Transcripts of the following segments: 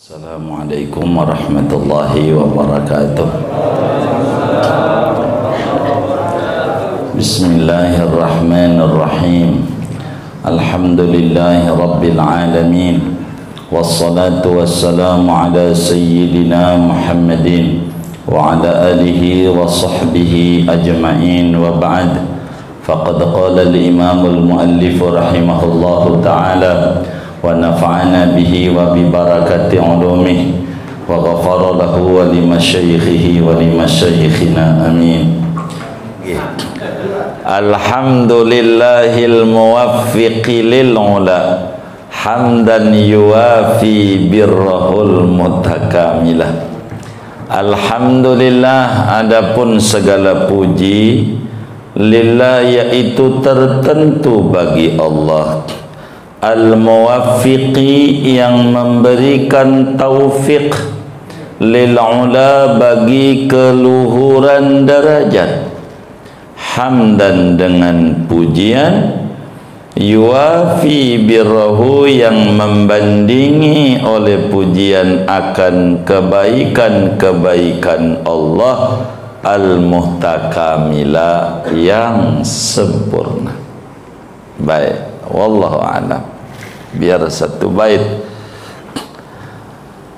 Assalamualaikum warahmatullahi wabarakatuh. Bismillahirrahmanirrahim. Alhamdulillahi rabbil alamin. Wassalatu wassalamu ala sayyidina Muhammadin wa ala alihi wa sahbihi ajma'in wa ba'd. Faqad qala al-imam al-muallif rahimahullahu ta'ala wa nafa'ana bihi wa bi barakati ulumihi wa ghafara lahu wa li masyayikhihi wa li masyayikhina amin. Alhamdulillahil muwaffiqi lil ula hamdan yuwafi birrahul mutakamilah. Alhamdulillah, adapun segala puji lillah, yaitu tertentu bagi Allah, al-muwaffiqi, yang memberikan taufik, lil ula, bagi keluhuran derajat, hamdan, dengan pujian, yuwafi birrahu, yang membandingi oleh pujian akan kebaikan-kebaikan Allah, al-muhtakamila, yang sempurna. Baik, wallahu a'lam. Biar satu bait.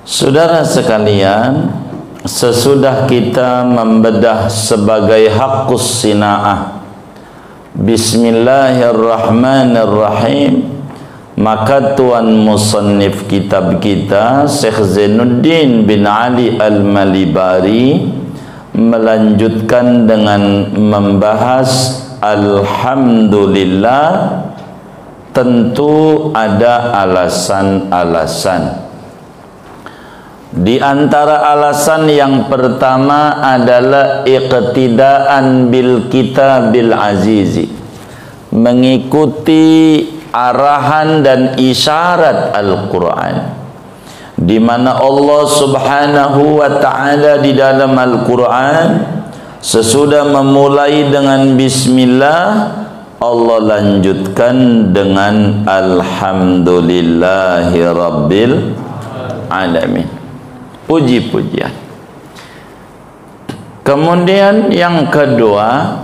Saudara sekalian, sesudah kita membedah sebagai haqqus sina'ah, bismillahirrahmanirrahim, maka tuan musannif kitab kita, Syekh Zainuddin bin Ali Al-Malibari, melanjutkan dengan membahas alhamdulillah. Tentu ada alasan-alasan. Di antara alasan yang pertama adalah iqtidaan bil kitabil azizi, mengikuti arahan dan isyarat Al-Quran, di mana Allah Subhanahu wa ta'ala di dalam Al-Quran sesudah memulai dengan bismillah, Allah lanjutkan dengan alhamdulillahi rabbil alamin, puji-pujian. Kemudian yang kedua,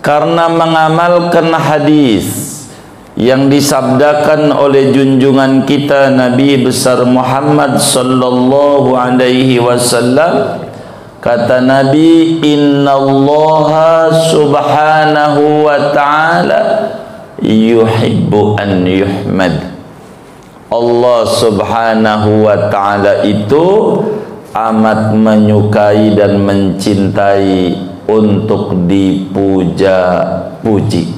karena mengamalkan hadis yang disabdakan oleh junjungan kita Nabi besar Muhammad sallallahu alaihi wasallam. Kata Nabi, innallaha subhanahu wa ta'ala yuhibbu an yuhmad. Allah subhanahu wa ta'ala itu amat menyukai dan mencintai untuk dipuja-puji.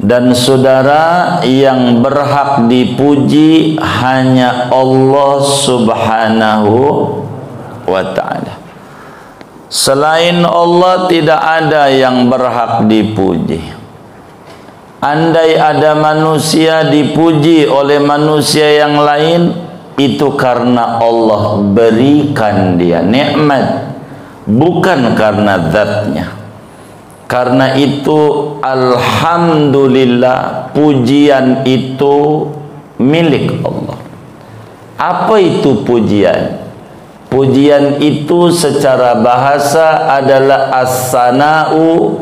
Dan saudara, yang berhak dipuji hanya Allah subhanahu wa ta'ala. Selain Allah tidak ada yang berhak dipuji. Andai ada manusia dipuji oleh manusia yang lain, itu karena Allah berikan dia nikmat, bukan karena zatnya. Karena itu alhamdulillah, pujian itu milik Allah. Apa itu pujian? Pujian itu secara bahasa adalah as-sana'u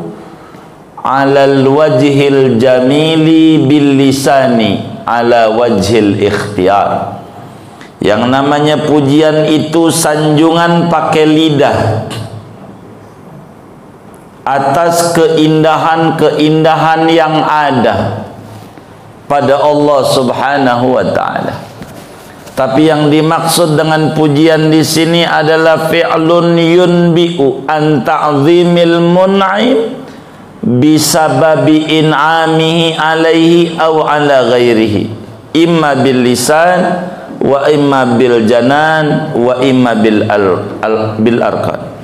alal wajhil jamili bil lisani ala wajhil ikhtiyar. Yang namanya pujian itu sanjungan pakai lidah atas keindahan-keindahan yang ada pada Allah Subhanahu wa ta'ala. Tapi yang dimaksud dengan pujian di sini adalah fi'lun yunbi'u an ta'zimil mun'im bisababi in'amihi alaihi aw ala ghairihi, imma bil lisan wa imma bil janan wa imma bil arkan.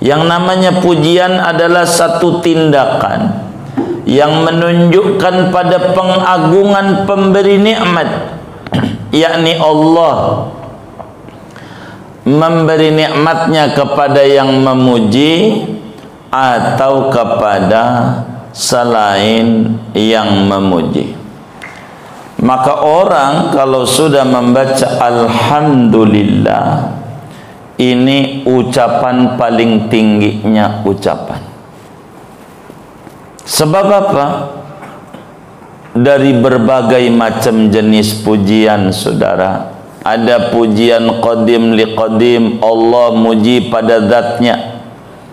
Yang namanya pujian adalah satu tindakan yang menunjukkan pada pengagungan pemberi nikmat, yakni Allah memberi nikmatnya kepada yang memuji atau kepada selain yang memuji. Maka orang kalau sudah membaca alhamdulillah, ini ucapan paling tingginya ucapan. Sebab apa? Dari berbagai macam jenis pujian, saudara. Ada pujian qadim li qadim, Allah muji pada zatnya.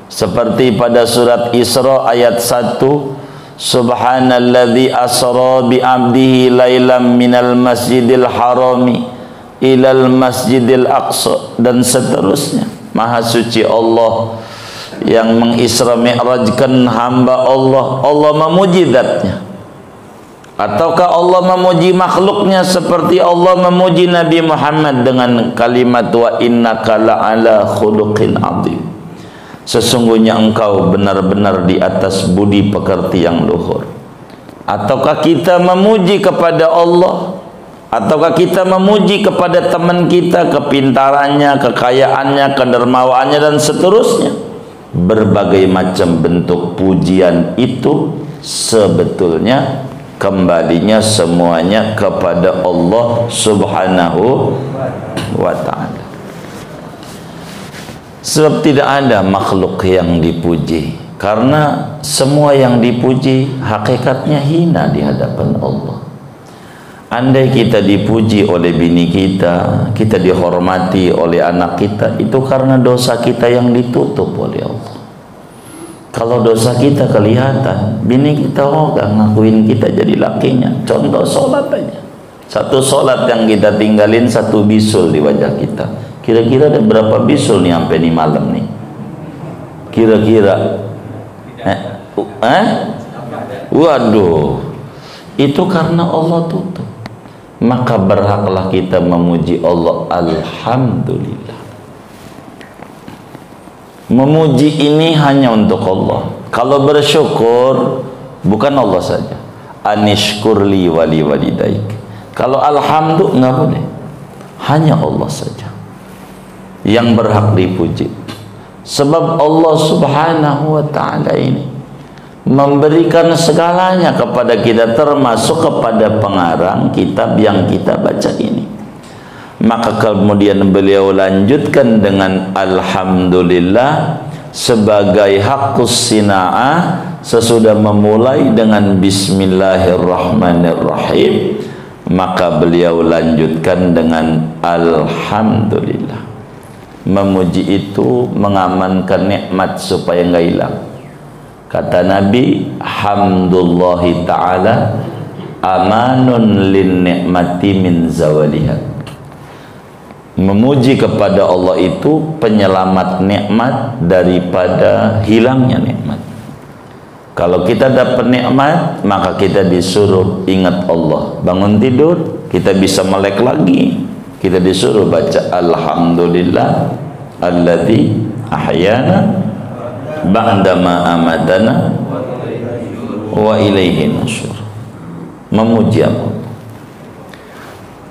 Seperti pada surat Isra ayat 1, Subhanalladzi asra bi 'abdihi lailam minal masjidil harami ilal masjidil aqsa, dan seterusnya. Maha suci Allah yang mengisra mi'rajkan hamba Allah. Allah memuji zatnya. Ataukah Allah memuji makhluknya seperti Allah memuji Nabi Muhammad dengan kalimat wa innaka la'ala khuluqin 'adzim. Sesungguhnya engkau benar-benar di atas budi pekerti yang luhur. Ataukah kita memuji kepada Allah? Ataukah kita memuji kepada teman kita, kepintarannya, kekayaannya, kedermawaannya, dan seterusnya? Berbagai macam bentuk pujian itu sebetulnya kembalinya semuanya kepada Allah Subhanahu wa ta'ala. Sebab tidak ada makhluk yang dipuji, karena semua yang dipuji hakikatnya hina di hadapan Allah. Andai kita dipuji oleh bini kita, kita dihormati oleh anak kita, itu karena dosa kita yang ditutup oleh Allah. Kalau dosa kita kelihatan, bini kita gak ngakuin kita jadi lakinya. Contoh sholat aja, satu sholat yang kita tinggalin, satu bisul di wajah kita. Kira-kira ada berapa bisul nih sampai nih malam nih? Kira-kira waduh, itu karena Allah tutup. Maka berhaklah kita memuji Allah. Alhamdulillah. Memuji ini hanya untuk Allah. Kalau bersyukur bukan Allah saja. Anishkurli wali walidaik. Kalau alhamdulillah nggak boleh. Hanya Allah saja yang berhak dipuji. Sebab Allah Subhanahu wa ta'ala ini memberikan segalanya kepada kita, termasuk kepada pengarang kitab yang kita baca ini. Maka kemudian beliau lanjutkan dengan alhamdulillah sebagai haqqus sina'ah, sesudah memulai dengan bismillahirrahmanirrahim, maka beliau lanjutkan dengan alhamdulillah. Memuji itu mengamankan nikmat supaya nggak hilang. Kata Nabi, hamdulillahi ta'ala amanun lin ni'mati min zawaliha. Memuji kepada Allah itu penyelamat nikmat daripada hilangnya nikmat. Kalau kita dapat nikmat, maka kita disuruh ingat Allah. Bangun tidur, kita bisa melek lagi, kita disuruh baca alhamdulillah alladzi ahyana ba'dama amatana wa ilaihi nusyur. Memuji Allah.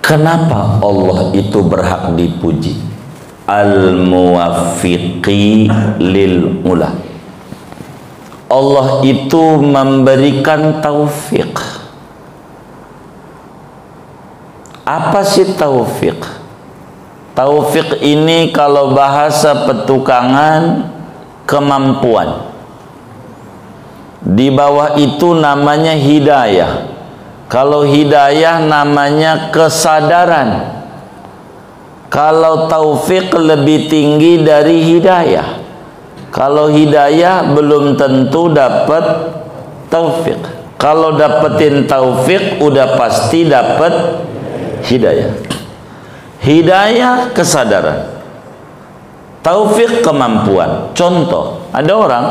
Kenapa Allah itu berhak dipuji? Al-muwaffiqi lil ula. Allah itu memberikan taufik. Apa sih taufik? Taufik ini kalau bahasa petukangan, kemampuan. Di bawah itu namanya hidayah. Kalau hidayah namanya kesadaran. Kalau taufik lebih tinggi dari hidayah. Kalau hidayah belum tentu dapat taufik. Kalau dapetin taufik udah pasti dapat hidayah. Hidayah kesadaran, taufik kemampuan. Contoh, ada orang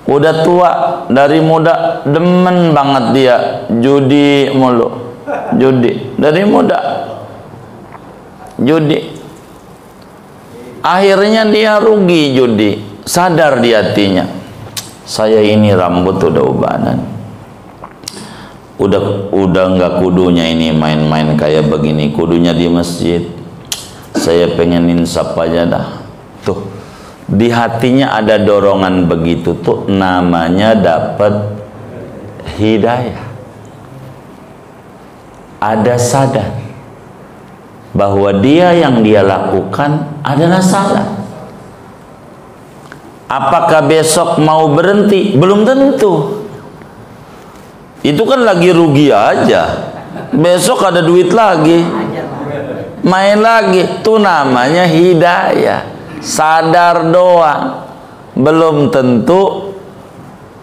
udah tua, dari muda demen banget dia judi mulu, judi dari muda, judi. Akhirnya dia rugi judi, sadar di hatinya, saya ini rambut udah ubanan, udah nggak kudunya ini main-main kayak begini, kudunya di masjid. Saya pengen insaf aja dah. Tuh, di hatinya ada dorongan begitu, tuh namanya dapat hidayah. ada sadar bahwa dia yang dia lakukan adalah salah. Apakah besok mau berhenti? Belum tentu. Itu kan lagi rugi aja. Besok ada duit lagi, main lagi. Itu namanya hidayah. Sadar doang, belum tentu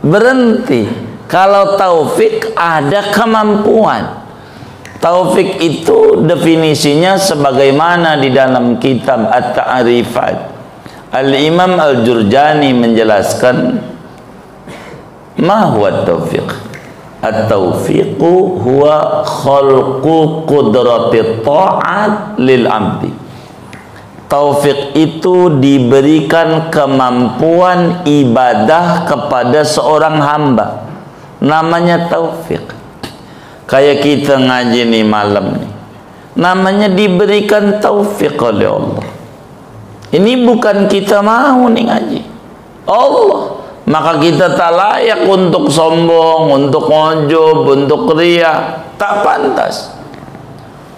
berhenti. Kalau taufik ada kemampuan. Taufik itu definisinya sebagaimana di dalam kitab At-Ta'rifat. Al-Imam Al-Jurjani menjelaskan, ma huwa taufiq? At-taufiqu huwa khalqu qudrati ta'at lil 'abdi. Taufik itu diberikan kemampuan ibadah kepada seorang hamba. Namanya taufik. Kayak kita ngaji nih malam nih, namanya diberikan taufik oleh Allah. Ini bukan kita mau nih ngaji, Allah. Maka kita tak layak untuk sombong, untuk ujub, untuk riya. Tak pantas.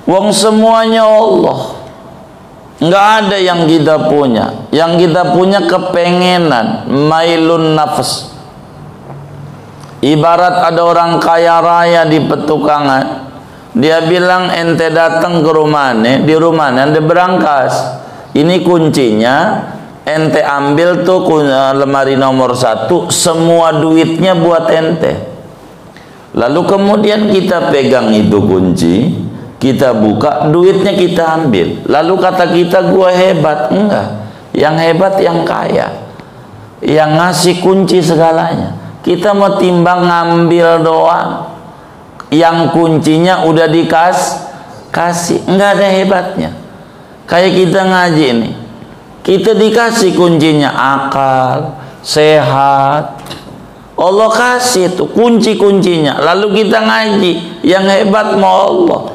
Wong semuanya Allah. Nggak ada yang kita punya. Yang kita punya kepengenan, mailun nafs. Ibarat ada orang kaya raya di petukangan, dia bilang ente datang ke rumahnya, di rumahnya ada berangkas. Ini kuncinya, ente ambil tuh lemari nomor 1, semua duitnya buat ente. Lalu kemudian kita pegang itu kunci, kita buka, duitnya kita ambil. Lalu kata kita, gua hebat. Enggak, yang hebat yang kaya, yang ngasih kunci segalanya. Kita mau timbang ngambil doang, yang kuncinya udah dikasih, enggak ada hebatnya. Kayak kita ngaji nih, kita dikasih kuncinya akal, sehat. Allah kasih tuh kunci-kuncinya. Lalu kita ngaji, yang hebat mau Allah,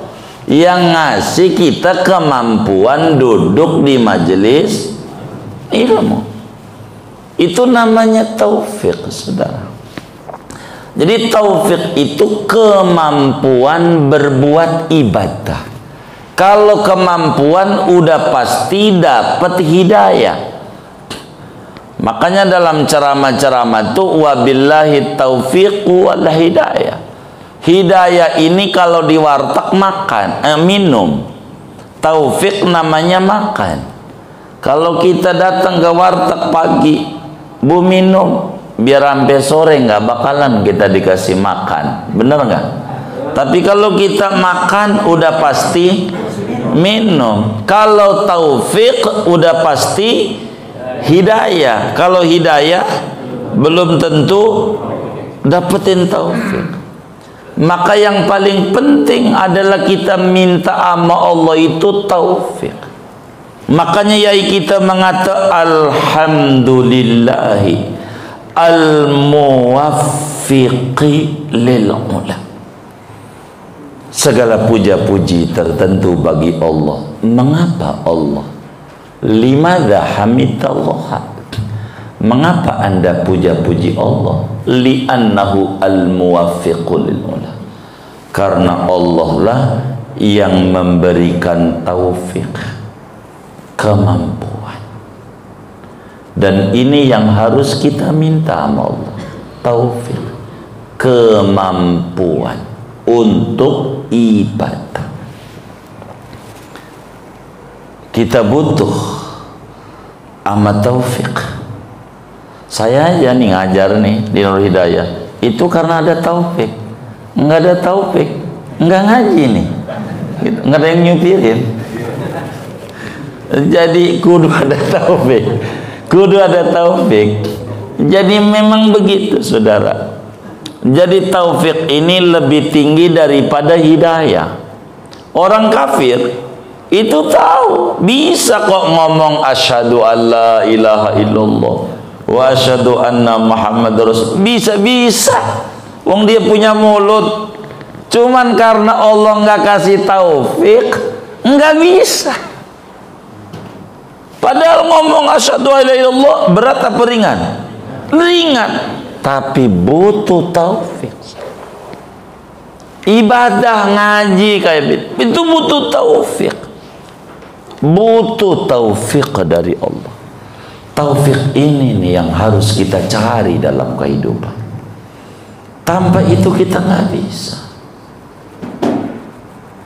yang ngasih kita kemampuan duduk di majelis ilmu. Itu namanya taufik, saudara. Jadi taufik itu kemampuan berbuat ibadah. Kalau kemampuan udah pasti dapat hidayah. Makanya dalam ceramah-ceramah itu wabillahi taufiqu wal hidayah. Hidayah ini kalau di warteg makan, minum. Taufik namanya makan. Kalau kita datang ke warteg pagi, bu minum, biar sampai sore nggak bakalan kita dikasih makan, bener nggak? Tapi kalau kita makan udah pasti minum. Kalau taufik udah pasti hidayah. Kalau hidayah belum tentu dapetin taufik. Maka yang paling penting adalah kita minta sama Allah itu taufik. Makanya yai kita mengata alhamdulillahi al-muwaffiqi lil ula. Segala puja-puji tertentu bagi Allah. Mengapa Allah? Limadha hamidallah? Mengapa anda puja-puji Allah? Li'annahu al-muwaffiqu lil ula. Karena Allah lah yang memberikan taufik, kemampuan. Dan ini yang harus kita minta sama Allah, taufik, kemampuan untuk ibadah. Kita butuh amat taufik. Saya aja nih ngajar nih di Nur Hidayah, itu karena ada taufik. Nggak ada taufik, nggak ngaji nih, gitu. Nggak ada yang nyupirin. Jadi kudu ada taufik, kudu ada taufik. Jadi memang begitu, saudara. Jadi taufik ini lebih tinggi daripada hidayah. Orang kafir itu tahu, bisa kok ngomong asyhadu alla ilaha illallah wa asyhadu anna Muhammad rasul. Bisa. Wong dia punya mulut. Cuman karena Allah nggak kasih taufik, nggak bisa. Padahal ngomong asyhadu alla ilaha illallah berat apa ringan? Ringan. Tapi butuh taufik. Ibadah ngaji kayak itu butuh taufik. Butuh taufik dari Allah. Taufik ini nih yang harus kita cari dalam kehidupan. Tanpa itu kita nggak bisa.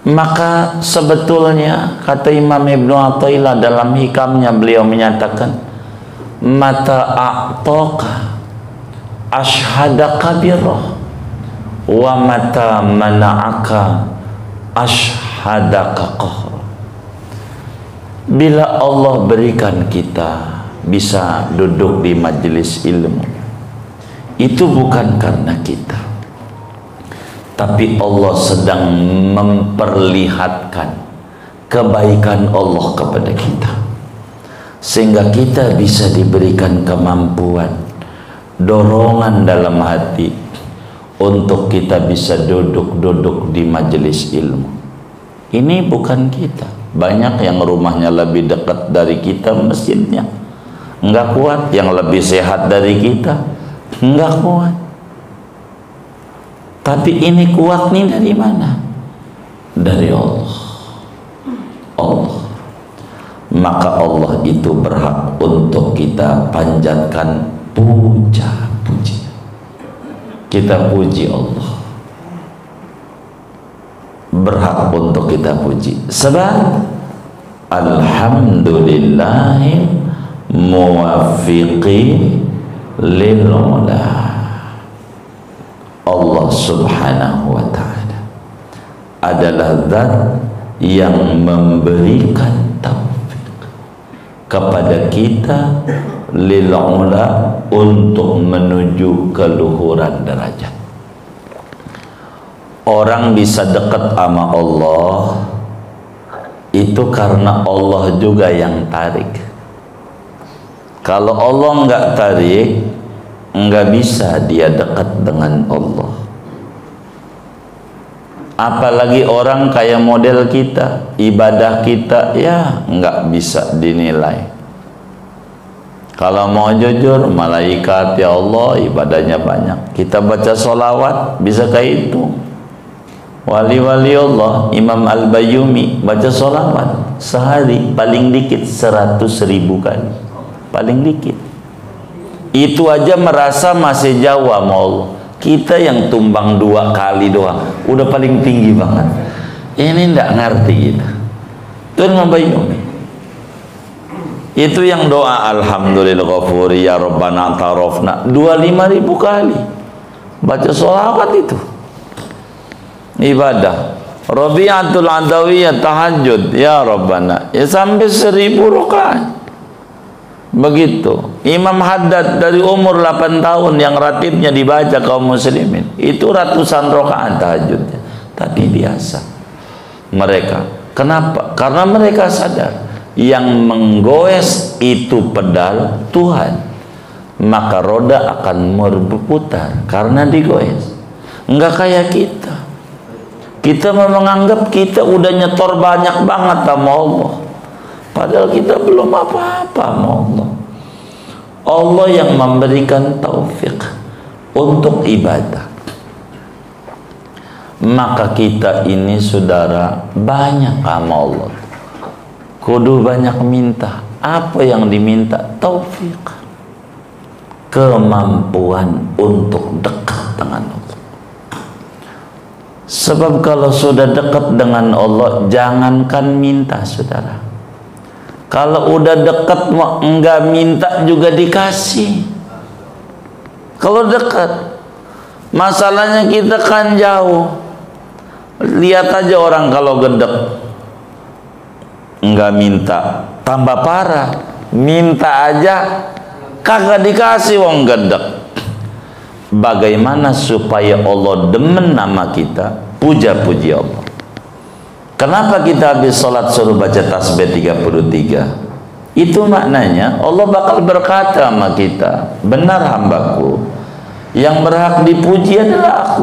Maka sebetulnya kata Imam Ibnu Athaillah dalam hikamnya, beliau menyatakan, mata a'taka ashhadaka birrah wa mata mana'aka ashhadaka qahr. Bila Allah berikan kita bisa duduk di majelis ilmu, itu bukan karena kita, tapi Allah sedang memperlihatkan kebaikan Allah kepada kita, sehingga kita bisa diberikan kemampuan, dorongan dalam hati untuk kita bisa duduk-duduk di majelis ilmu. Ini bukan kita. Banyak yang rumahnya lebih dekat dari kita, masjidnya enggak kuat. Yang lebih sehat dari kita enggak kuat. Tapi ini kuat nih dari mana? Dari Allah. Allah. Maka Allah itu berhak untuk kita panjatkan puja-puji. Kita puji Allah. Berhak untuk kita puji. Sebab alhamdulillahi muwaffiqi lil ula. Allah subhanahu wa ta'ala adalah zat yang memberikan taufik kepada kita lil ula, untuk menuju keluhuran derajat. Orang bisa dekat sama Allah itu karena Allah juga yang tarik. Kalau Allah nggak tarik, nggak bisa dia dekat dengan Allah. Apalagi orang kayak model kita, ibadah kita ya nggak bisa dinilai. Kalau mau jujur, malaikat ya Allah ibadahnya banyak. Kita baca sholawat bisa kayak itu. Wali-wali Allah, Imam Al-Bayyumi baca sholawat sehari paling dikit 100.000 kali, paling dikit. Itu aja merasa masih jauh sama Allah. Kita yang tumbang 2 kali doang udah paling tinggi banget. Ini ndak ngerti kita. Itu Imam Bayyumi. Itu yang doa alhamdulillah ghafuri ya rabbana tarafna 25.000 kali baca sholawat itu. Ibadah Rabi'atul Adawiyah tahajud ya Rabbana ya sampai 1000 rakaat. Begitu Imam Haddad dari umur 8 tahun yang ratibnya dibaca kaum muslimin, itu ratusan rakaat tahajudnya. Tapi biasa mereka. Kenapa? Karena mereka sadar yang menggoes itu pedal Tuhan, maka roda akan berputar karena digoes. Enggak kayak kita. Kita menganggap kita udah nyetor banyak banget sama Allah, padahal kita belum apa-apa sama Allah. Allah yang memberikan taufik untuk ibadah. Maka kita ini saudara banyak sama Allah, kudu banyak minta. Apa yang diminta? Taufik, kemampuan untuk dekat dengan Allah. Sebab kalau sudah dekat dengan Allah, jangankan minta saudara, kalau udah dekat enggak minta juga dikasih. Kalau dekat, masalahnya kita kan jauh. Lihat aja orang kalau gedek enggak minta, tambah parah. Minta aja kagak dikasih wong gedek. Bagaimana supaya Allah demen nama kita? Puja-puji Allah. Kenapa kita habis sholat suruh baca tasbih 33? Itu maknanya Allah bakal berkata sama kita, benar hambaku, yang berhak dipuji adalah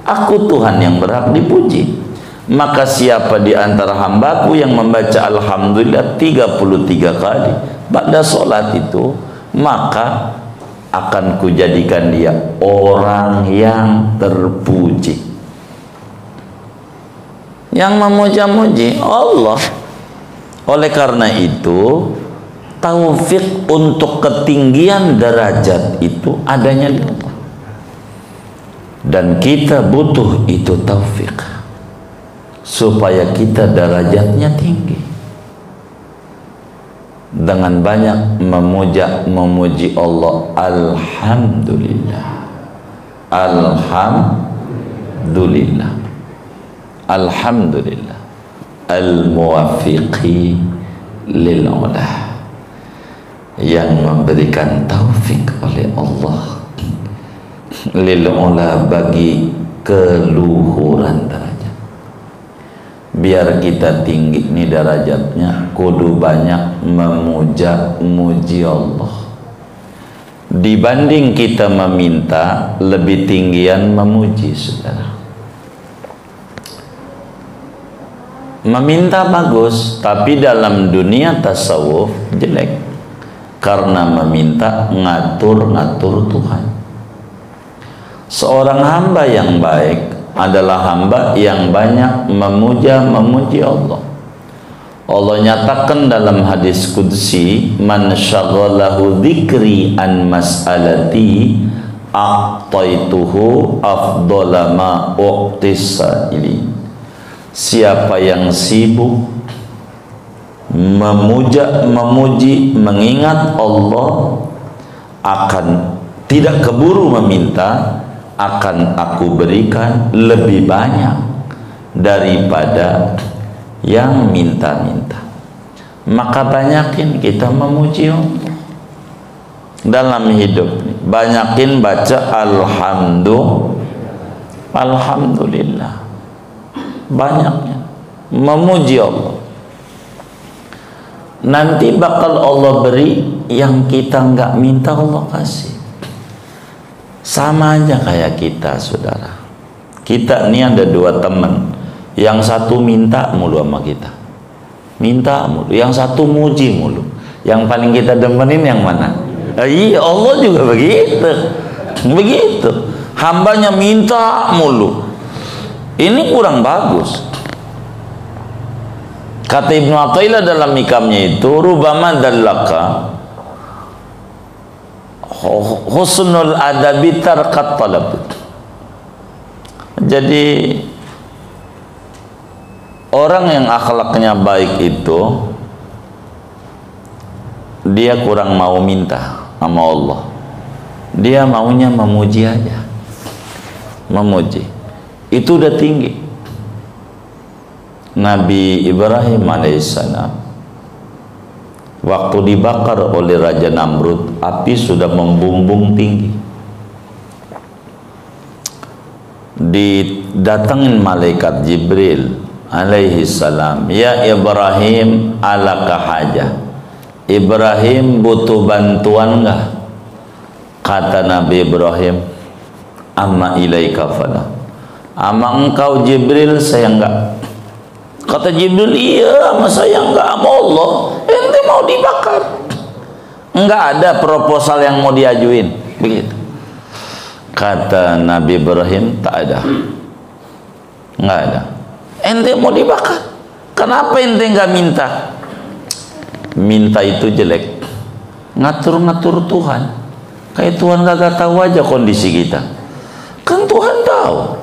aku Tuhan yang berhak dipuji. Maka siapa di antara hambaku yang membaca alhamdulillah 33 kali pada sholat itu, maka akan kujadikan dia orang yang terpuji. Yang memuja-muji Allah. Oleh karena itu, taufik untuk ketinggian derajat itu adanya di Allah. Dan kita butuh itu taufik supaya kita derajatnya tinggi. Dengan banyak memuji Allah. Alhamdulillah. Alhamdulillah. Alhamdulillah. Al-muwafiqi lil-ula, yang memberikan taufik oleh Allah lil-ula, bagi keluhuran derajat. Biar kita tinggi nih derajatnya, kudu banyak memuji Allah. Dibanding kita meminta, lebih tinggian memuji, saudara. Meminta bagus, tapi dalam dunia tasawuf jelek. Karena meminta ngatur-ngatur Tuhan. Seorang hamba yang baik adalah hamba yang banyak memuji Allah. Allah nyatakan dalam hadis qudsi, man syaghalahu dzikri an mas'alati a'taituhu afdhala ma u'tisaili. Siapa yang sibuk memuji, mengingat Allah, akan tidak keburu meminta, akan aku berikan lebih banyak daripada yang minta-minta. Maka banyakin kita memuji Allah dalam hidup. Banyakin baca alhamdulillah. Banyaknya memuji Allah. Nanti bakal Allah beri yang kita nggak minta, Allah kasih. Sama aja kayak kita, saudara. Kita ini ada dua teman. Yang satu minta mulu sama kita, minta mulu. Yang satu muji mulu. Yang paling kita demenin yang mana? Iya, Allah juga begitu. Begitu. Hambanya minta mulu. Ini kurang bagus. Kata Ibnu Athaillah dalam hikamnya itu, rubama dallaka husnul adabi tarkat talab. Jadi orang yang akhlaknya baik itu, dia kurang mau minta sama Allah. Dia maunya memuji aja. Memuji. Itu udah tinggi. Nabi Ibrahim alaihissalam waktu dibakar oleh Raja Namrud, api sudah membumbung tinggi. Didatangin malaikat Jibril alaihissalam, ya Ibrahim, alaka hajah. Ibrahim butuh bantuan enggak? Kata Nabi Ibrahim, amma ilaika fala. Ama engkau Jibril, saya enggak. Kata Jibril, iya, sama saya enggak, sama Allah. Ente mau dibakar. Enggak ada proposal yang mau diajuin. Begitu. Kata Nabi Ibrahim, tak ada. Enggak ada. Ente mau dibakar. Kenapa ente enggak minta? Minta itu jelek. Ngatur-ngatur Tuhan. Kayak Tuhan kagak tahu aja kondisi kita. Kan Tuhan tahu.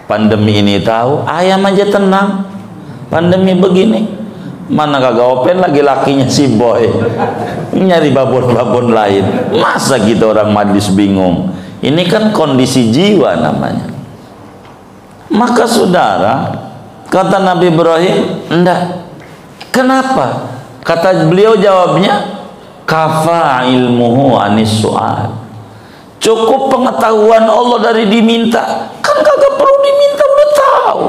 Pandemi ini tahu, ayam aja tenang. Pandemi begini, mana kagak open lagi lakinya si boy nyari babon-babon lain. Masa kita orang majlis bingung? Ini kan kondisi jiwa namanya. Maka saudara, kata Nabi Ibrahim, enggak. Kenapa? Kata beliau jawabnya, kafa ilmuhu anis su'al. Cukup pengetahuan Allah dari diminta. Kan kagak perlu diminta, udah tahu.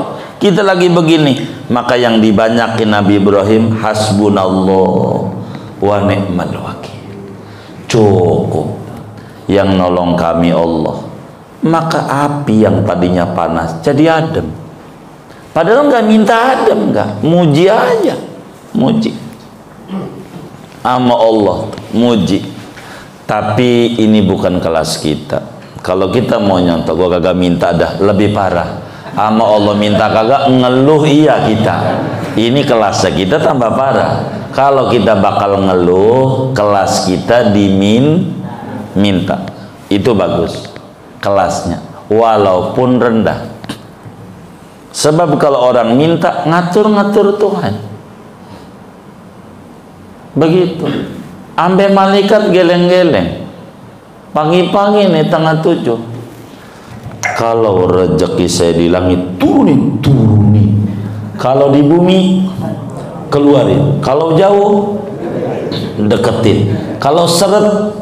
Kita lagi begini. Maka yang dibanyakin Nabi Ibrahim, hasbunallah wa ni'mal wakil. Cukup. Yang nolong kami Allah. Maka api yang tadinya panas jadi adem. Padahal nggak minta adem, nggak. Muji aja. Muji. Ama Allah. Muji. Tapi ini bukan kelas kita. Kalau kita mau nyontok, gua kagak minta dah, lebih parah. Sama Allah minta kagak, ngeluh iya kita. Ini kelasnya kita tambah parah. Kalau kita bakal ngeluh, kelas kita minta. Itu bagus kelasnya, walaupun rendah. Sebab kalau orang minta, ngatur-ngatur Tuhan. Begitu. Ambe malaikat geleng-geleng. Pagi-pagi nih tengah 7. Kalau rezeki saya di langit, turunin. Kalau di bumi, keluarin. Kalau jauh, deketin. Kalau seret,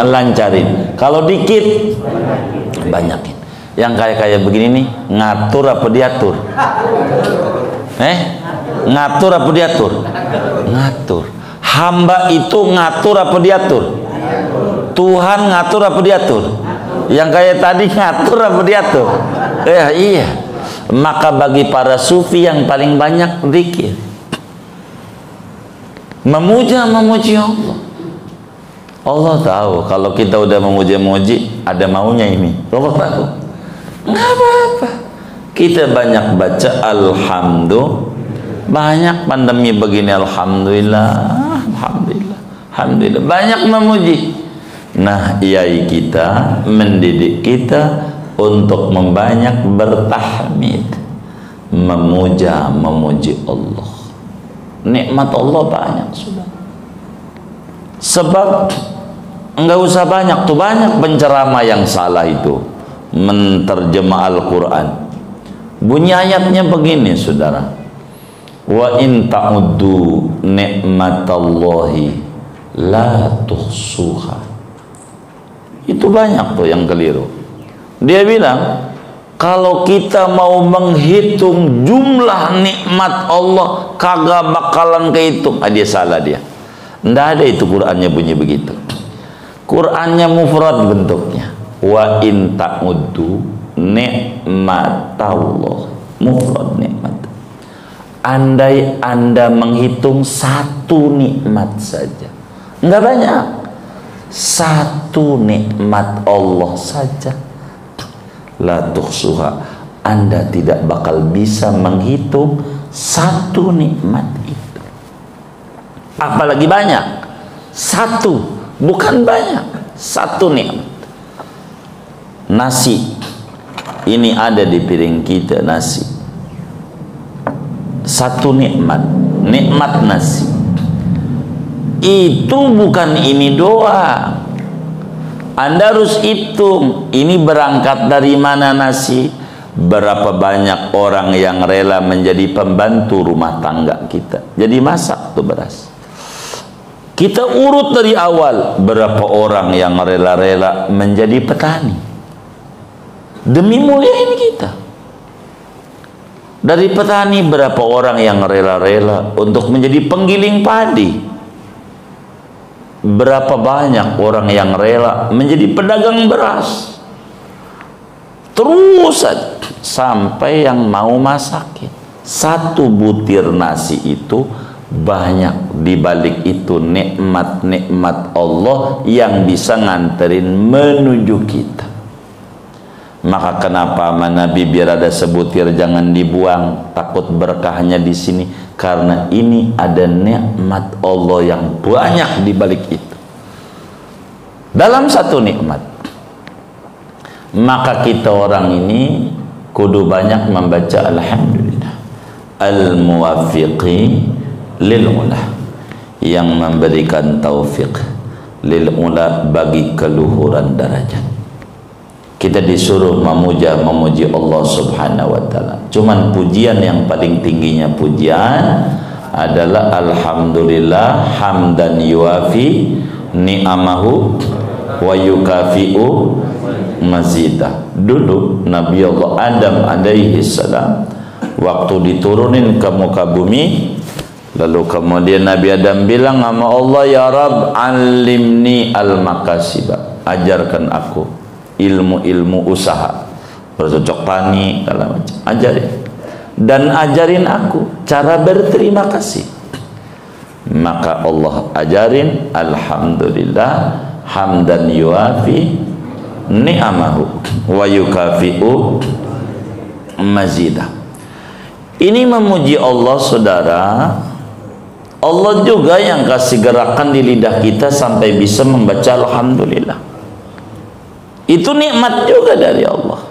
lancarin. Kalau dikit, banyakin. Yang kayak begini nih, ngatur apa diatur? Ngatur apa diatur? Ngatur. Hamba itu ngatur apa diatur? Tuhan ngatur apa diatur? Yang kayak tadi ngatur apa diatur? Iya. Maka bagi para sufi yang paling banyak zikir, memuji Allah. Allah tahu kalau kita udah memuji, ada maunya ini. Allah tahu. Nggak apa-apa. Kita banyak baca alhamdulillah. Banyak pandemi begini, alhamdulillah. Banyak memuji. Nah, yai kita mendidik kita untuk membanyak bertahmid, memuji Allah. Nikmat Allah banyak sudah. Sebab enggak usah banyak tuh, banyak penceramah yang salah itu menterjemah Al-Quran. Bunyi ayatnya begini, saudara. Wa in ta'uddu ni'matallahi la tuhsuha. Itu banyak tuh yang keliru. Dia bilang, kalau kita mau menghitung jumlah nikmat Allah, kagak bakalan kehitung. Dia salah dia. Nggak ada itu Qur'annya bunyi begitu. Qur'annya mufrad bentuknya. Wa in ta'uddu ni'matallah. Mufrad nikmat. Andai Anda menghitung satu nikmat saja, nggak banyak, satu nikmat Allah saja, la tuhsuha, Anda tidak bakal bisa menghitung satu nikmat itu. Apalagi banyak. Satu, bukan banyak, satu nikmat. Nasi ini ada di piring kita, nasi. Satu nikmat nasi. Itu bukan ini doang. Anda harus hitung, ini berangkat dari mana nasi, berapa banyak orang yang rela menjadi pembantu rumah tangga kita, jadi masak tuh beras. Kita urut dari awal, berapa orang yang rela-rela menjadi petani demi mulia ini kita. Dari petani, berapa orang yang rela-rela untuk menjadi penggiling padi? Berapa banyak orang yang rela menjadi pedagang beras? Terus saja sampai yang mau masakin. Satu butir nasi itu banyak, dibalik itu nikmat-nikmat Allah yang bisa nganterin menuju kita. Maka kenapa Nabi biar ada sebutir jangan dibuang, takut berkahnya di sini, karena ini ada nikmat Allah yang banyak di balik itu. Dalam satu nikmat, maka kita orang ini kudu banyak membaca alhamdulillah al-muwaffiqi lil ula, yang memberikan taufik lil ula, bagi keluhuran derajat. Kita disuruh memuji Allah Subhanahu wa ta'ala. Cuman pujian yang paling tingginya pujian adalah alhamdulillah hamdan yuafi ni'amahu wa yukafi'u mazidah. Dulu Nabi Allah Adam alaihi salam waktu diturunin ke muka bumi, lalu kemudian Nabi Adam bilang sama Allah, ya Rabb alimni al-makasiba, ajarkan aku ilmu-ilmu usaha, bercocok tani, segala macam, ajarin. Dan ajarin aku cara berterima kasih. Maka Allah ajarin alhamdulillah hamdan yuafi ni'amahu wa yukafi'u mazidah. Ini memuji Allah, saudara. Allah juga yang kasih gerakan di lidah kita sampai bisa membaca alhamdulillah. Itu nikmat juga dari Allah.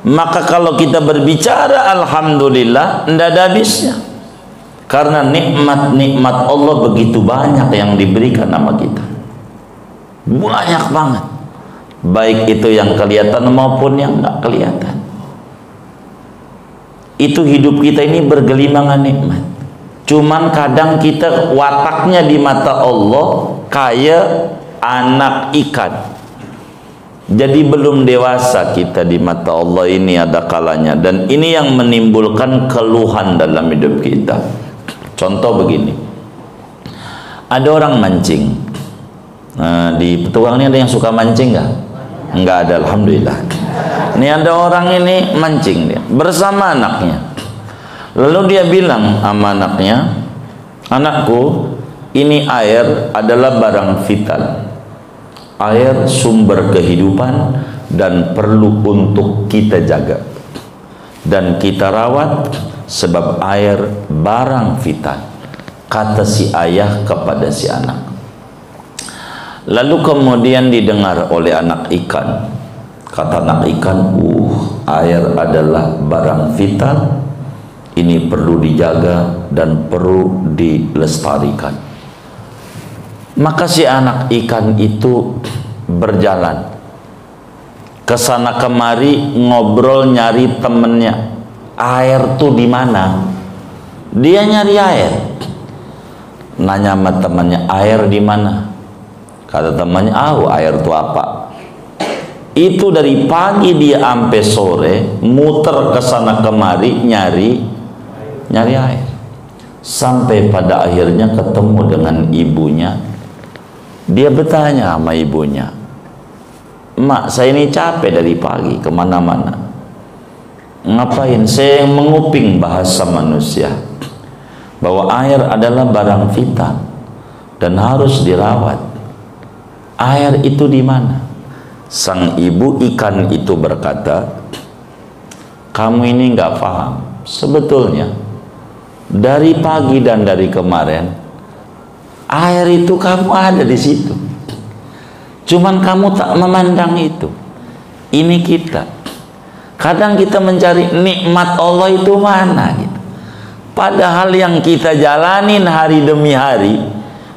Maka kalau kita berbicara alhamdulillah, tidak ada habisnya. Karena nikmat-nikmat Allah begitu banyak yang diberikan sama kita. Banyak banget. Baik itu yang kelihatan maupun yang nggak kelihatan. Itu hidup kita ini bergelimangan nikmat. Cuman kadang kita wataknya di mata Allah kayak anak ikan. Jadi belum dewasa kita di mata Allah ini ada kalanya. Dan ini yang menimbulkan keluhan dalam hidup kita. Contoh begini. Ada orang mancing. Nah, di Petugang ini ada yang suka mancing nggak? Nggak ada, alhamdulillah. Ini ada orang ini mancing dia bersama anaknya. Lalu dia bilang sama anaknya, anakku, ini air adalah barang vital. Air sumber kehidupan dan perlu untuk kita jaga dan kita rawat, sebab air barang vital, kata si ayah kepada si anak. Lalu kemudian didengar oleh anak ikan. Kata anak ikan, air adalah barang vital, ini perlu dijaga dan perlu dilestarikan. Maka si anak ikan itu berjalan ke sana kemari, ngobrol nyari temennya. Air tuh di mana? Dia nyari air. Nanya sama temannya, air di mana? Kata temannya, air itu apa? Itu dari pagi dia sampai sore muter ke sana kemari nyari air. Sampai pada akhirnya ketemu dengan ibunya. Dia bertanya sama ibunya, "Mak, saya ini capek dari pagi kemana-mana. Ngapain? Saya menguping bahasa manusia bahwa air adalah barang vital dan harus dirawat. Air itu di mana?" Sang ibu ikan itu berkata, "Kamu ini nggak paham. Sebetulnya dari pagi dan dari kemarin air itu kamu ada di situ. Cuman kamu tak memandang itu. Ini kita. Kadang kita mencari nikmat Allah itu mana gitu. Padahal yang kita jalanin hari demi hari,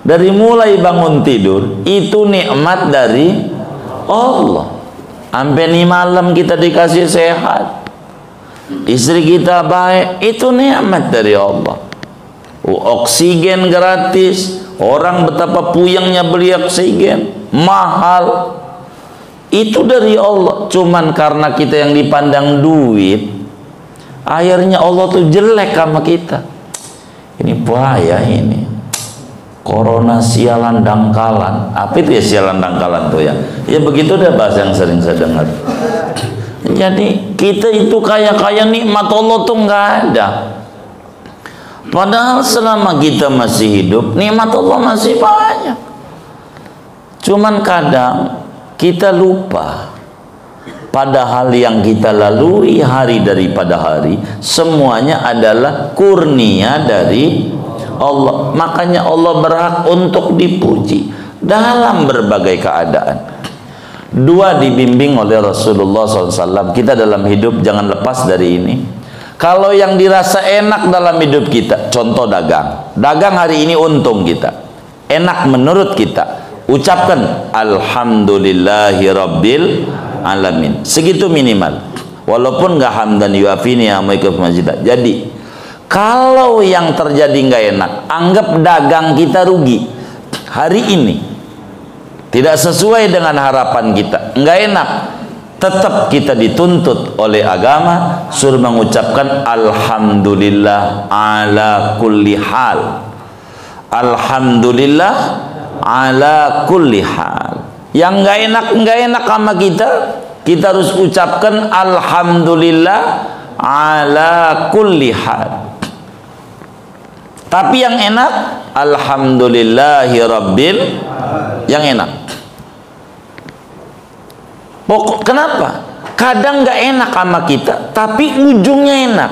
dari mulai bangun tidur, itu nikmat dari Allah. Sampai nih malam kita dikasih sehat, istri kita baik, itu nikmat dari Allah. Oksigen gratis. Orang betapa puyengnya beli oksigen mahal, itu dari Allah. Cuman karena kita yang dipandang duit, akhirnya Allah tuh jelek sama kita. Ini bahaya ini. Corona sialan dangkalan. Apa itu ya sialan dangkalan tuh ya? Ya begitu deh bahasa yang sering saya dengar. Jadi kita itu kaya nikmat Allah tuh nggak ada. Padahal selama kita masih hidup, nikmat Allah masih banyak. Cuman kadang kita lupa. Padahal yang kita lalui hari daripada hari, semuanya adalah kurnia dari Allah. Makanya Allah berhak untuk dipuji dalam berbagai keadaan. Dua dibimbing oleh Rasulullah SAW. Kita dalam hidup jangan lepas dari ini. Kalau yang dirasa enak dalam hidup kita, contoh dagang. Dagang hari ini untung kita, enak menurut kita, ucapkan Alhamdulillahi Rabbil Alamin. Segitu minimal. Walaupun nggak hamdan yuafini amaikuf majidah. Jadi kalau yang terjadi nggak enak, anggap dagang kita rugi hari ini, tidak sesuai dengan harapan kita, nggak enak, tetap kita dituntut oleh agama suruh mengucapkan Alhamdulillah ala kulli hal. Alhamdulillah ala kulli hal. Yang nggak enak sama kita harus ucapkan Alhamdulillah ala kulli hal. Tapi yang enak Alhamdulillahi Rabbil, yang enak. Pokok kenapa? Kadang nggak enak sama kita, tapi ujungnya enak.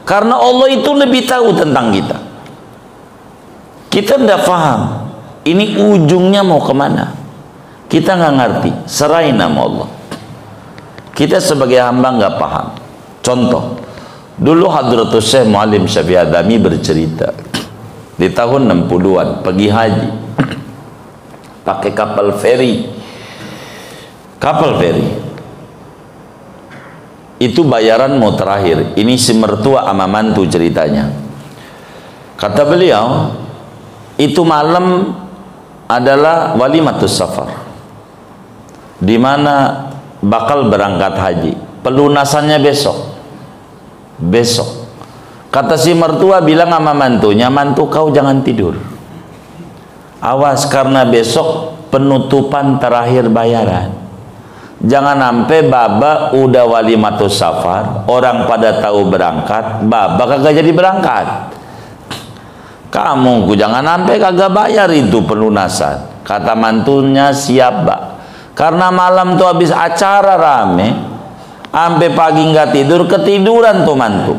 Karena Allah itu lebih tahu tentang kita. Kita nggak paham, ini ujungnya mau kemana. Kita nggak ngerti, serahin sama Allah. Kita sebagai hamba nggak paham. Contoh, dulu Hadratus Syekh Muallim Syafi'i Adami bercerita, di tahun 60-an pergi haji pakai kapal feri. Kapal feri itu bayaran mau terakhir. Ini si mertua sama mantu ceritanya. Kata beliau, itu malam adalah walimatus safar, di mana bakal berangkat haji. Pelunasannya besok. Kata si mertua bilang sama mantunya, mantu kau jangan tidur, awas karena besok penutupan terakhir bayaran. Jangan sampai baba udah walimatus safar, orang pada tahu berangkat, baba kagak jadi berangkat. Kamu jangan sampai kagak bayar itu pelunasan. Kata mantunya, siap Mbak. Karena malam tuh habis acara rame, sampai pagi nggak tidur, ketiduran tuh mantu.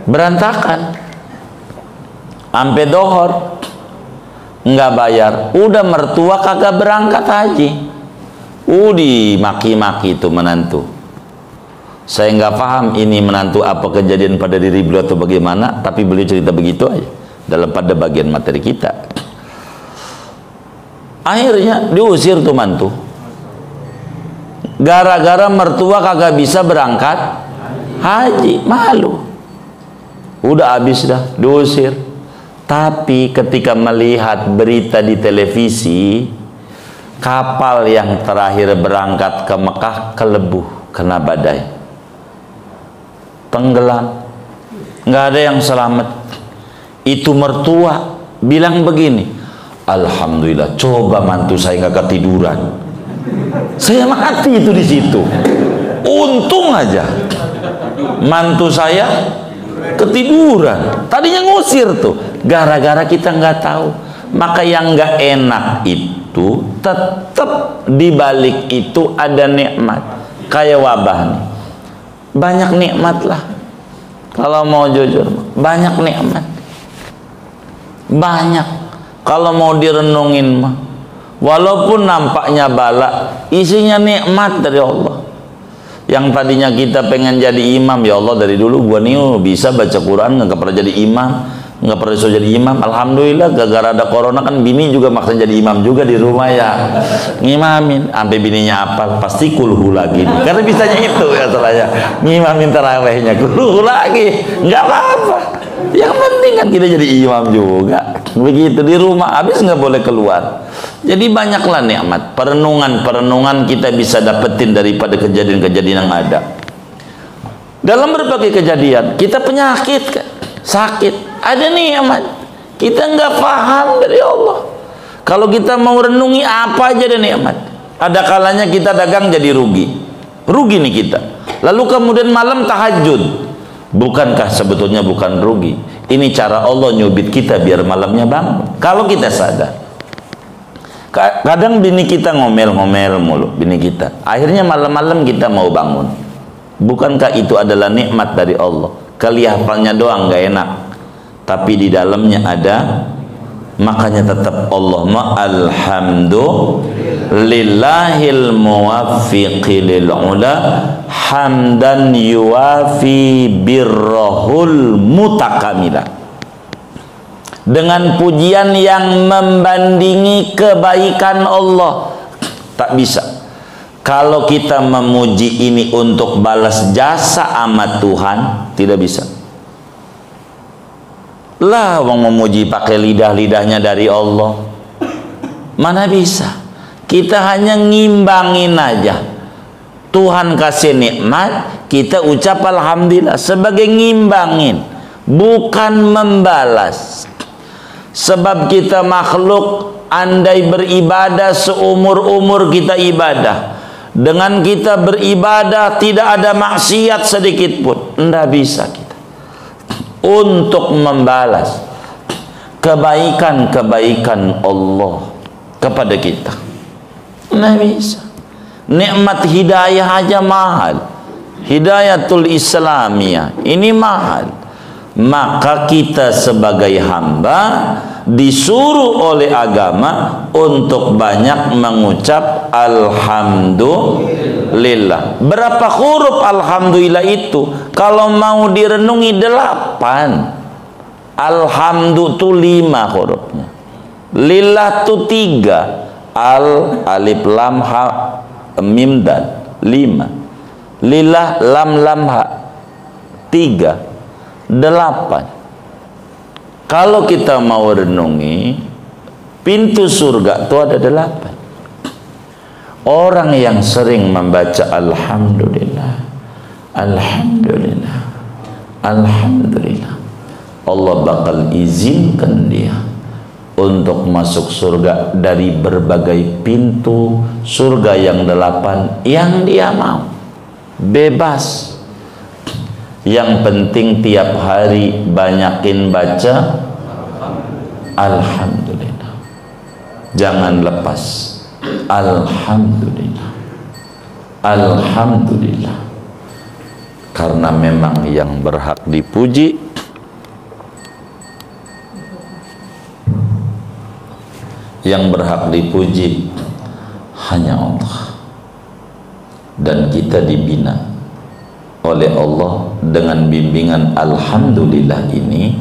Berantakan. Sampai dohor nggak bayar, udah mertua kagak berangkat haji. Maki-maki itu menantu. Saya nggak paham ini menantu apa kejadian pada diri beliau atau bagaimana, tapi beliau cerita begitu aja dalam pada bagian materi kita. Akhirnya diusir tuh mantu, gara-gara mertua kagak bisa berangkat haji. Malu, udah habis dah, diusir. Tapi ketika melihat berita di televisi, kapal yang terakhir berangkat ke Mekah kelebuh, kena badai, tenggelam, nggak ada yang selamat. Itu mertua bilang begini, alhamdulillah, coba mantu saya nggak ketiduran, saya mati itu di situ. Untung aja mantu saya ketiduran, tadinya ngusir tuh, gara-gara kita nggak tahu. Maka yang nggak enak itu tetap dibalik itu ada nikmat. Kayak wabah nih, banyak nikmat lah. Kalau mau jujur, banyak nikmat, banyak. Kalau mau direnungin mah, walaupun nampaknya bala, isinya nikmat dari Allah. Yang tadinya kita pengen jadi imam, ya Allah dari dulu gua nih bisa baca Quran, nggak pernah jadi imam, nggak pernah disuruh jadi imam. Alhamdulillah gara-gara ada corona kan bini juga maksa jadi imam juga di rumah ya, ngimamin sampai bininya apal, pasti kulhu lagi nih. Karena bisanya itu ya salahnya, ngimamin tarawehnya kulhu lagi, nggak apa-apa. Yang penting kan kita jadi imam juga. Begitu di rumah, habis nggak boleh keluar. Jadi banyaklah nikmat, perenungan kita bisa dapetin daripada kejadian-kejadian yang ada. Dalam berbagai kejadian, kita penyakit, sakit, ada nikmat. Kita nggak paham dari Allah. Kalau kita mau renungi apa aja ada nikmat. Ada kalanya kita dagang jadi rugi nih kita. Lalu kemudian malam tahajud. Bukankah sebetulnya bukan rugi? Ini cara Allah nyubit kita biar malamnya bangun. Kalau kita sadar. Kadang bini kita ngomel-ngomel mulu, bini kita. Akhirnya malam-malam kita mau bangun. Bukankah itu adalah nikmat dari Allah? Kelihatannya doang gak enak, tapi di dalamnya ada. Makanya tetap Allah alhamdulillahil muwaffiqi lil ula hamdan yuwafi birrahul mutakamila. Dengan pujian yang membandingi kebaikan Allah. Tak bisa kalau kita memuji ini untuk balas jasa sama Tuhan, tidak bisa. Lah wong memuji pakai lidah-lidahnya dari Allah, mana bisa. Kita hanya ngimbangin aja. Tuhan kasih nikmat, kita ucap alhamdulillah sebagai ngimbangin, bukan membalas. Sebab kita makhluk, andai beribadah seumur-umur kita ibadah, dengan kita beribadah tidak ada maksiat sedikit pun, tidak bisa kita untuk membalas kebaikan-kebaikan Allah kepada kita. Tidak bisa. Nikmat hidayah aja mahal. Hidayatul Islamiyah ini mahal. Maka kita sebagai hamba disuruh oleh agama untuk banyak mengucap alhamdulillah. Berapa huruf alhamdulillah itu? Kalau mau direnungi 8. Alhamdulillah itu 5 hurufnya. Lillah itu 3. Alif lam ha mim dal 5. Lillah lam lam ha 3. 8. Kalau kita mau renungi, pintu surga itu ada 8. Orang yang sering membaca alhamdulillah, alhamdulillah, alhamdulillah, Allah bakal izinkan dia untuk masuk surga dari berbagai pintu surga yang 8 yang dia mau. Bebas. Yang penting tiap hari banyakin baca alhamdulillah. Jangan lepas. Alhamdulillah. Alhamdulillah. Karena memang yang berhak dipuji hanya Allah. Dan kita dibina oleh Allah dengan bimbingan alhamdulillah ini.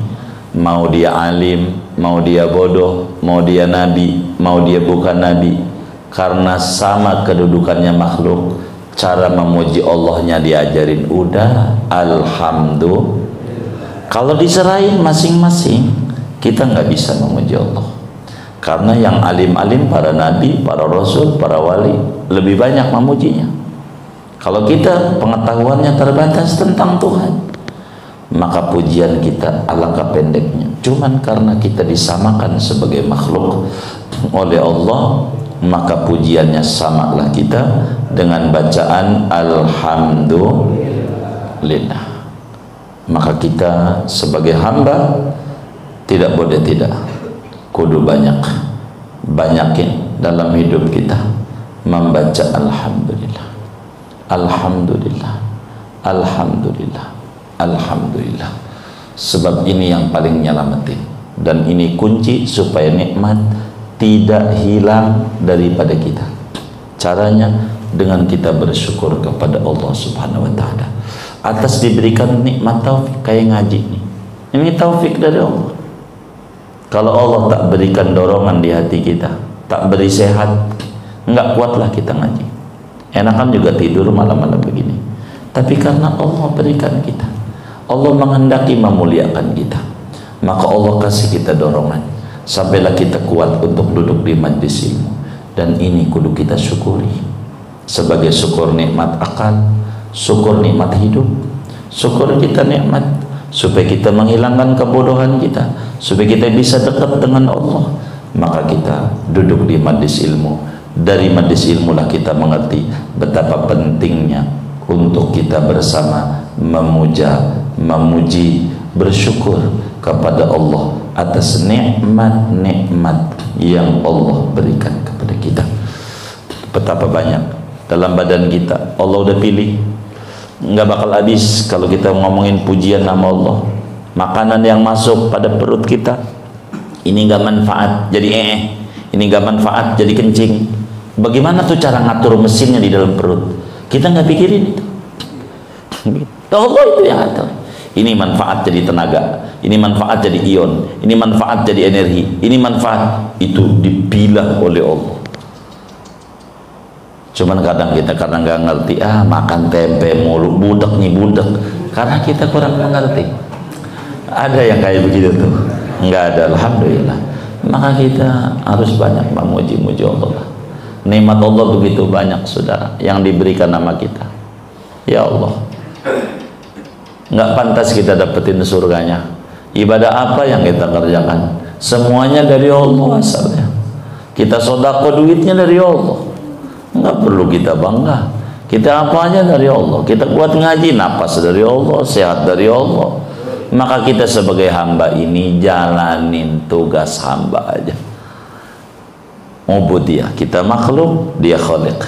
Mau dia alim, mau dia bodoh, mau dia nabi, mau dia bukan nabi, karena sama kedudukannya makhluk, cara memuji Allahnya diajarin. Udah alhamdulillah. Kalau diserahin masing-masing, kita nggak bisa memuji Allah. Karena yang alim-alim, para nabi, para rasul, para wali lebih banyak memujinya. Kalau kita pengetahuannya terbatas tentang Tuhan, maka pujian kita alangkah pendeknya. Cuman karena kita disamakan sebagai makhluk oleh Allah, maka pujiannya samalah kita dengan bacaan alhamdulillah. Maka kita sebagai hamba tidak boleh tidak, kudu banyakin dalam hidup kita membaca alhamdulillah, alhamdulillah, alhamdulillah, alhamdulillah. Sebab ini yang paling nyelamatin, dan ini kunci supaya nikmat tidak hilang daripada kita. Caranya dengan kita bersyukur kepada Allah Subhanahu wa taala atas diberikan nikmat taufik. Kayak ngaji nih, ini taufik dari Allah. Kalau Allah tak berikan dorongan di hati kita, tak beri sehat, enggak kuatlah kita ngaji. Enakan juga tidur malam-malam begini. Tapi karena Allah berikan kita, Allah menghendaki memuliakan kita, maka Allah kasih kita dorongan sampailah kita kuat untuk duduk di majlis ilmu. Dan ini kudu kita syukuri sebagai syukur nikmat akal, syukur nikmat hidup, syukur kita nikmat supaya kita menghilangkan kebodohan kita, supaya kita bisa dekat dengan Allah. Maka kita duduk di majlis ilmu. Dari majlis ilmu lah kita mengerti betapa pentingnya untuk kita bersama memuja, memuji, bersyukur kepada Allah atas nikmat-nikmat yang Allah berikan kepada kita. Betapa banyak dalam badan kita Allah udah pilih, nggak bakal habis kalau kita ngomongin pujian nama Allah. Makanan yang masuk pada perut kita ini nggak manfaat jadi ini nggak manfaat jadi kencing. Bagaimana tuh cara ngatur mesinnya di dalam perut? Kita nggak pikirin itu. Allah itu yang ngatur. Ini manfaat jadi tenaga, ini manfaat jadi ion, ini manfaat jadi energi, ini manfaat, itu dipilah oleh Allah. Cuman kadang kita karena nggak ngerti, makan tempe mulu, budak nih budak, karena kita kurang mengerti. Ada yang kayak begitu tuh? Nggak ada, alhamdulillah. Maka kita harus banyak memuji-muji Allah. Nikmat Allah begitu banyak, saudara, yang diberikan nama kita. Ya Allah, nggak pantas kita dapetin surganya. Ibadah apa yang kita kerjakan? Semuanya dari Allah asalnya. Kita sedekah duitnya dari Allah. Nggak perlu kita bangga. Kita apanya dari Allah. Kita kuat ngaji, napas dari Allah, sehat dari Allah. Maka kita sebagai hamba ini jalanin tugas hamba aja. Ubudiyah, kita makhluk, dia khaliq.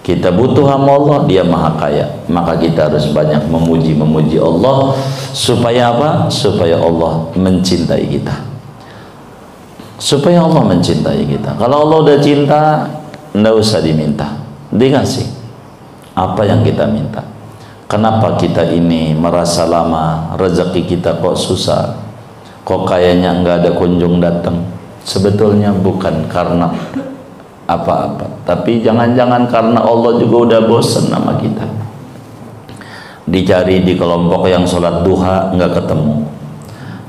Kita butuh sama Allah, Dia Maha Kaya. Maka kita harus banyak memuji Allah. Supaya apa? Supaya Allah mencintai kita. Supaya Allah mencintai kita. Kalau Allah udah cinta, nggak usah diminta, dikasih apa yang kita minta. Kenapa kita ini merasa lama, rezeki kita kok susah, kok kayaknya nggak ada kunjung datang? Sebetulnya bukan karena apa-apa, tapi jangan-jangan karena Allah juga udah bosan sama kita. Dicari di kelompok yang sholat duha nggak ketemu,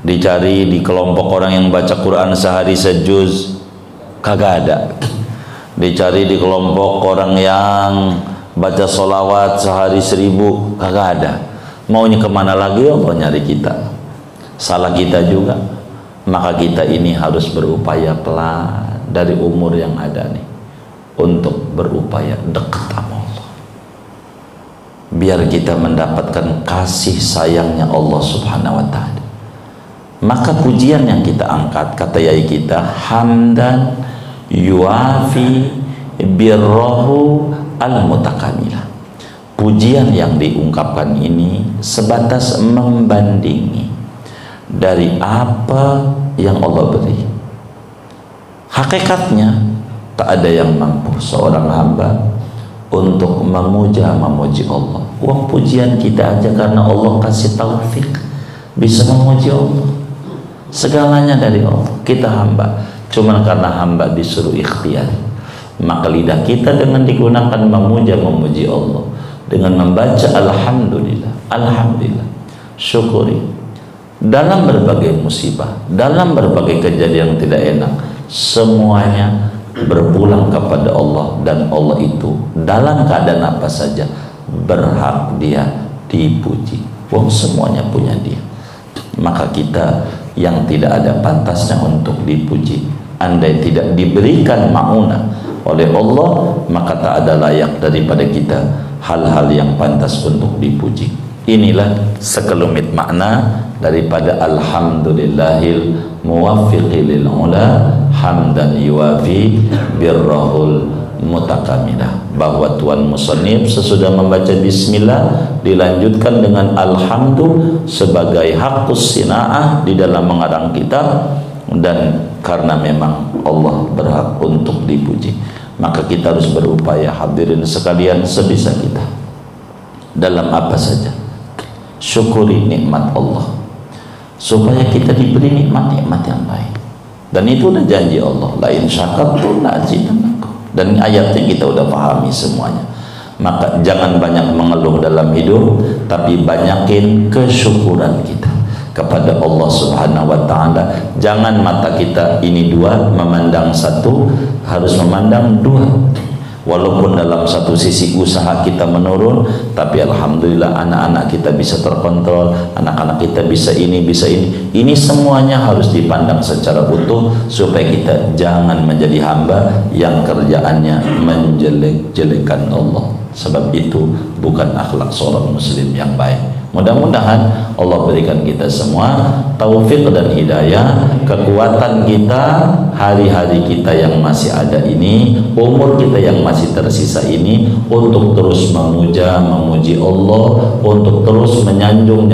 dicari di kelompok orang yang baca Quran sehari sejuz kagak ada, dicari di kelompok orang yang baca sholawat sehari 1000 kagak ada. Maunya kemana lagi Allah nyari kita? Salah kita juga. Maka kita ini harus berupaya pelan dari umur yang ada nih untuk berupaya dekat sama Allah, biar kita mendapatkan kasih sayangnya Allah Subhanahu wa ta'ala. Maka pujian yang kita angkat, kata yai kita, hamdan yuafi birrahu al-mutakamilah. Pujian yang diungkapkan ini sebatas membandingi dari apa yang Allah beri. Hakikatnya tak ada yang mampu seorang hamba untuk memuji Allah. Uang pujian kita aja karena Allah kasih taufik bisa memuji Allah. Segalanya dari Allah. Kita hamba, cuma karena hamba disuruh ikhtiar. Maka lidah kita dengan digunakan memuji Allah dengan membaca alhamdulillah, alhamdulillah, syukuri. Dalam berbagai musibah, dalam berbagai kejadian yang tidak enak, semuanya berpulang kepada Allah, dan Allah itu dalam keadaan apa saja berhak Dia dipuji. Wong semuanya punya Dia. Maka kita yang tidak ada pantasnya untuk dipuji, andai tidak diberikan maunah oleh Allah, maka tak ada layak daripada kita hal-hal yang pantas untuk dipuji. Inilah sekelumit makna daripada alhamdulillahil muwaffiqi lil ula hamdan yuwafi birrahul mutakamilah. Bahwa Tuan Musannif sesudah membaca bismillah dilanjutkan dengan alhamdu sebagai haqqus sinaah di dalam mengarang kitab, dan karena memang Allah berhak untuk dipuji, maka kita harus berupaya hadirin sekalian sebisa kita dalam apa saja syukuri nikmat Allah, supaya kita diberi nikmat-nikmat yang baik. Dan itu udah janji Allah, la in syakartum la azidannakum. Dan ayatnya kita udah pahami semuanya. Maka jangan banyak mengeluh dalam hidup, tapi banyakin kesyukuran kita kepada Allah Subhanahu wa ta'ala. Jangan mata kita ini dua memandang satu, harus memandang dua. Walaupun dalam satu sisi usaha kita menurun, tapi alhamdulillah anak-anak kita bisa terkontrol, anak-anak kita bisa ini, bisa ini. Ini semuanya harus dipandang secara utuh, supaya kita jangan menjadi hamba yang kerjaannya menjelek-jelekan Allah. Sebab itu bukan akhlak seorang muslim yang baik. Mudah-mudahan Allah berikan kita semua taufik dan hidayah, kekuatan kita, hari-hari kita yang masih ada ini, umur kita yang masih tersisa ini, untuk terus memuji Allah, untuk terus menyanjung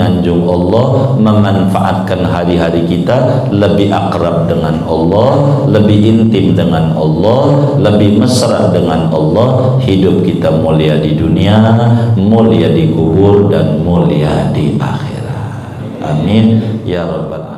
Allah, memanfaatkan hari-hari kita lebih akrab dengan Allah, lebih intim dengan Allah, lebih mesra dengan Allah. Hidup kita mulia di dunia, mulia di kubur, dan mulia di akhirat. Amin ya rabbal alamin.